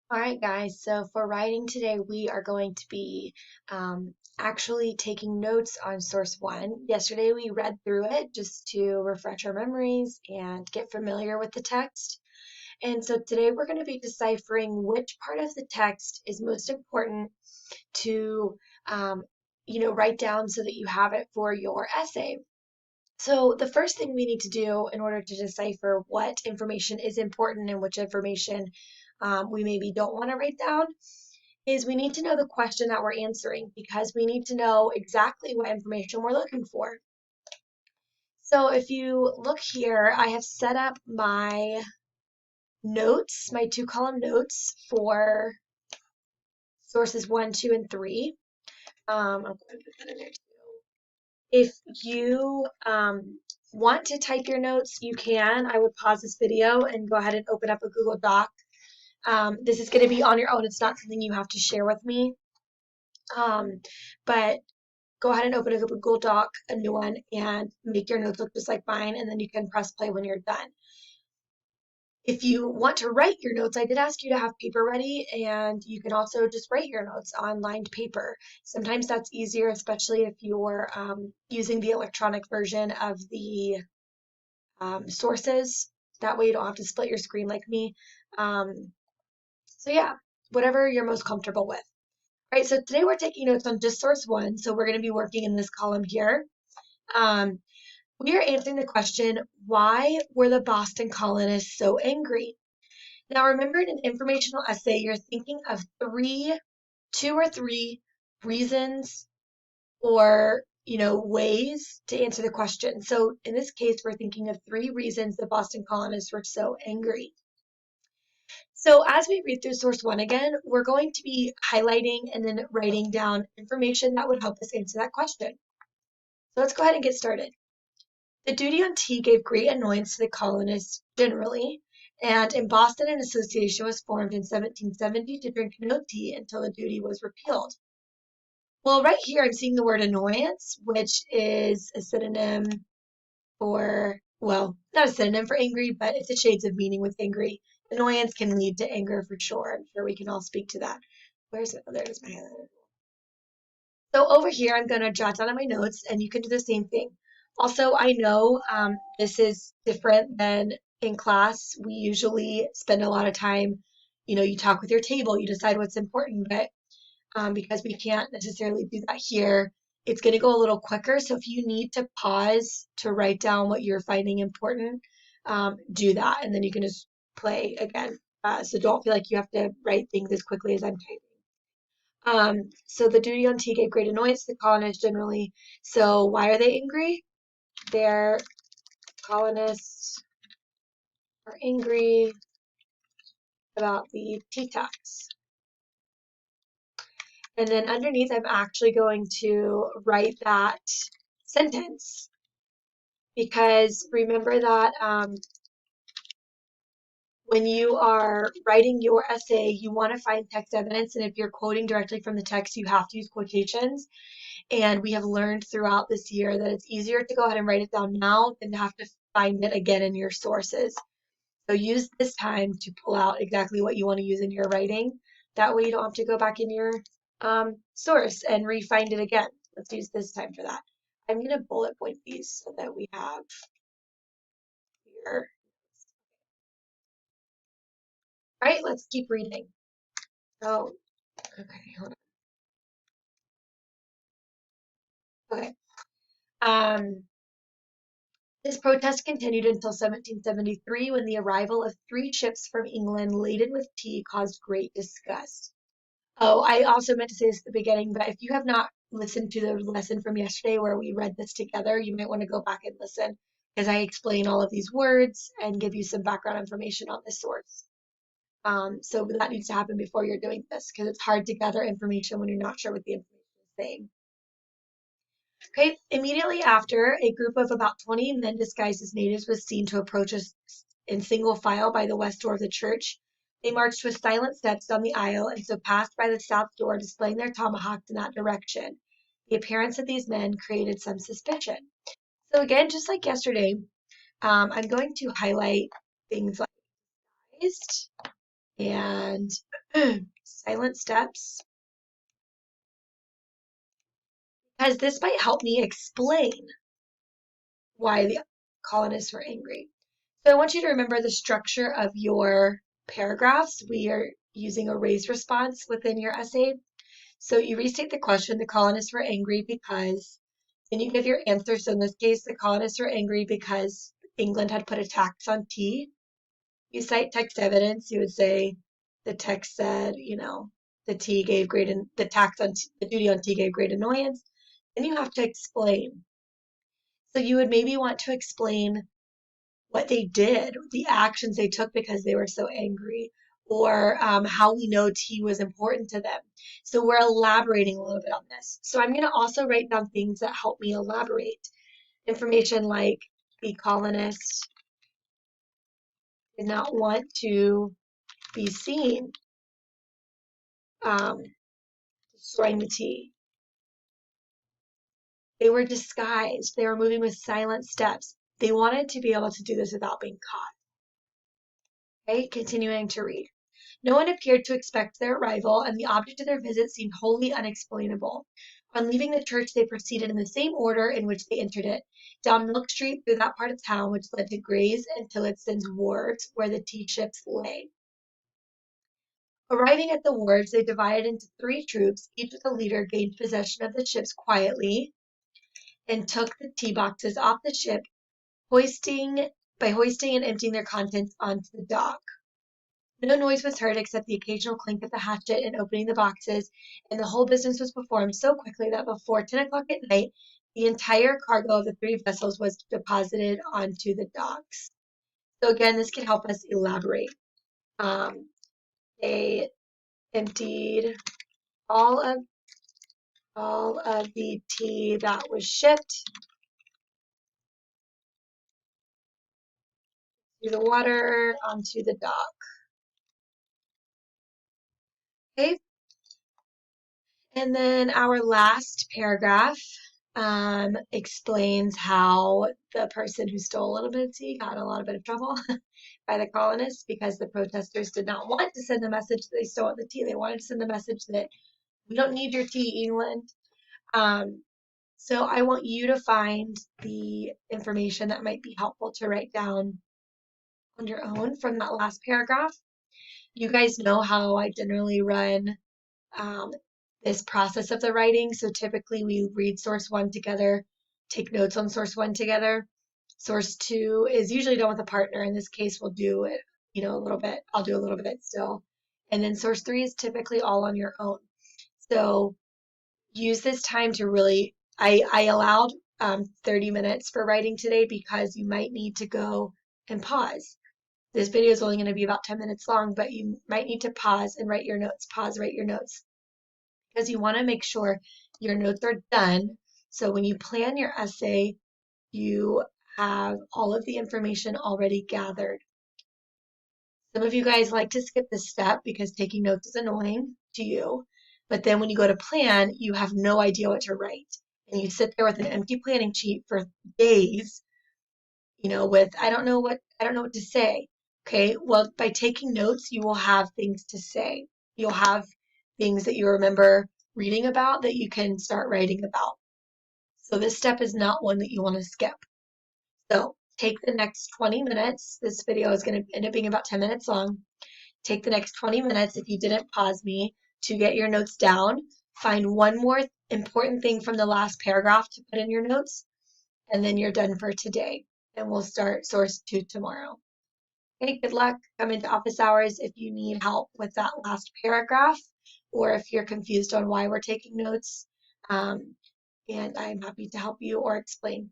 All right, guys. So for writing today, we are going to be actually taking notes on source one. Yesterday, we read through it just to refresh our memories and get familiar with the text. And so today, we're going to be deciphering which part of the text is most important to, write down so that you have it for your essay. So the first thing we need to do in order to decipher what information is important and which information we maybe don't want to write down is we need to know the question that we're answering because we need to know exactly what information we're looking for. So if you look here, I have set up my notes, my two-column notes for sources one, two, and three. I'm going to put that in there too. If you want to type your notes, you can. I would pause this video and go ahead and open up a Google Doc. This is going to be on your own. It's not something you have to share with me. But go ahead and open a Google Doc, a new one, and make your notes look just like mine, and then you can press play when you're done. If you want to write your notes, I did ask you to have paper ready, and you can also just write your notes on lined paper. Sometimes that's easier, especially if you're using the electronic version of the sources. That way you don't have to split your screen like me. So yeah, whatever you're most comfortable with. All right, so today we're taking notes on just source one, so we're going to be working in this column here. Um, we are answering the question, why were the Boston colonists so angry? Now remember, in an informational essay, you're thinking of two or three reasons or ways to answer the question. So in this case, we're thinking of three reasons the Boston colonists were so angry. So as we read through source one again, we're going to be highlighting and then writing down information that would help us answer that question. So let's go ahead and get started. The duty on tea gave great annoyance to the colonists generally, and in Boston an association was formed in 1770 to drink no tea until the duty was repealed. Well, right here I'm seeing the word annoyance, which is a synonym for, well, not a synonym for angry, but it's a shades of meaning with angry. Annoyance can lead to anger for sure. I'm sure we can all speak to that. Where's it? Oh, there's my highlighter. So over here, I'm going to jot down on my notes, and you can do the same thing. Also, I know this is different than in class. We usually spend a lot of time, you talk with your table, you decide what's important, but because we can't necessarily do that here, it's going to go a little quicker. So if you need to pause to write down what you're finding important, do that, and then you can just play again. So don't feel like you have to write things as quickly as I'm typing. So the duty on tea gave great annoyance to the colonists generally. So why are they angry? Their colonists are angry about the tea tax. And then underneath, I'm actually going to write that sentence because remember that when you are writing your essay, you want to find text evidence. And if you're quoting directly from the text, you have to use quotations. And we have learned throughout this year that it's easier to go ahead and write it down now than to have to find it again in your sources. So use this time to pull out exactly what you want to use in your writing. That way you don't have to go back in your source and re-find it again. Let's use this time for that. I'm going to bullet point these so that we have here. All right, let's keep reading. Oh, okay, hold on. Okay. Um, This protest continued until 1773 when the arrival of three ships from England laden with tea caused great disgust. Oh, I also meant to say this at the beginning, but if you have not listened to the lesson from yesterday where we read this together, you might want to go back and listen because I explain all of these words and give you some background information on this source. So that needs to happen before you're doing this because it's hard to gather information when you're not sure what the information is saying. Okay, immediately after, a group of about 20 men disguised as natives was seen to approach us in single file by the west door of the church. They marched with silent steps down the aisle and so passed by the south door, displaying their tomahawks in that direction. The appearance of these men created some suspicion. So again, just like yesterday, I'm going to highlight things like disguised and silent steps, because this might help me explain why the colonists were angry. So I want you to remember the structure of your paragraphs. We are using a raised response within your essay. So you restate the question, the colonists were angry because, then you give your answer. So in this case, the colonists were angry because England had put a tax on tea. You cite text evidence. You would say the text said, the tax on the duty on tea gave great annoyance. Then you have to explain. So you would maybe want to explain what they did, the actions they took because they were so angry, or how we know tea was important to them. So we're elaborating a little bit on this. So I'm going to also write down things that help me elaborate. Information like the colonists did not want to be seen um, destroying the tea. They were disguised. They were moving with silent steps. They wanted to be able to do this without being caught. Okay, continuing to read. No one appeared to expect their arrival, and the object of their visit seemed wholly unexplainable. On leaving the church, they proceeded in the same order in which they entered it, down Milk Street through that part of town which led to Gray's and Tillotson's wharves, where the tea ships lay. Arriving at the wharves, they divided into 3 troops, each with a leader gained possession of the ships quietly, and took the tea boxes off the ship, hoisting and emptying their contents onto the dock. No noise was heard except the occasional clink of the hatchet in opening the boxes, and the whole business was performed so quickly that before 10 o'clock at night, the entire cargo of the 3 vessels was deposited onto the docks. So again, this can help us elaborate. They emptied all of the tea that was shipped through the water onto the dock. Okay, and then our last paragraph explains how the person who stole a little bit of tea got in a little bit of trouble by the colonists because the protesters did not want to send the message that they stole the tea. They wanted to send the message that we don't need your tea, England. So I want you to find the information that might be helpful to write down on your own from that last paragraph. You guys know how I generally run um, this process of the writing. So typically we read source 1 together, take notes on source 1 together. Source 2 is usually done with a partner. In this case, we'll do it, a little bit. I'll do a little bit still. And then source 3 is typically all on your own. So use this time to really, I allowed 30 minutes for writing today because you might need to go and pause. This video is only going to be about 10 minutes long, but you might need to pause and write your notes. Pause, write your notes. Because you want to make sure your notes are done. So when you plan your essay, you have all of the information already gathered. Some of you guys like to skip this step because taking notes is annoying to you. But then when you go to plan, you have no idea what to write. And you sit there with an empty planning sheet for days, with I don't know what to say. Okay, well, by taking notes, you will have things to say. You'll have things that you remember reading about that you can start writing about. So this step is not one that you want to skip. So take the next 20 minutes. This video is going to end up being about 10 minutes long. Take the next 20 minutes, if you didn't pause me, to get your notes down. Find one more important thing from the last paragraph to put in your notes, and then you're done for today. And we'll start source 2 tomorrow. Okay, good luck. Come into office hours if you need help with that last paragraph, or if you're confused on why we're taking notes. And I'm happy to help you or explain.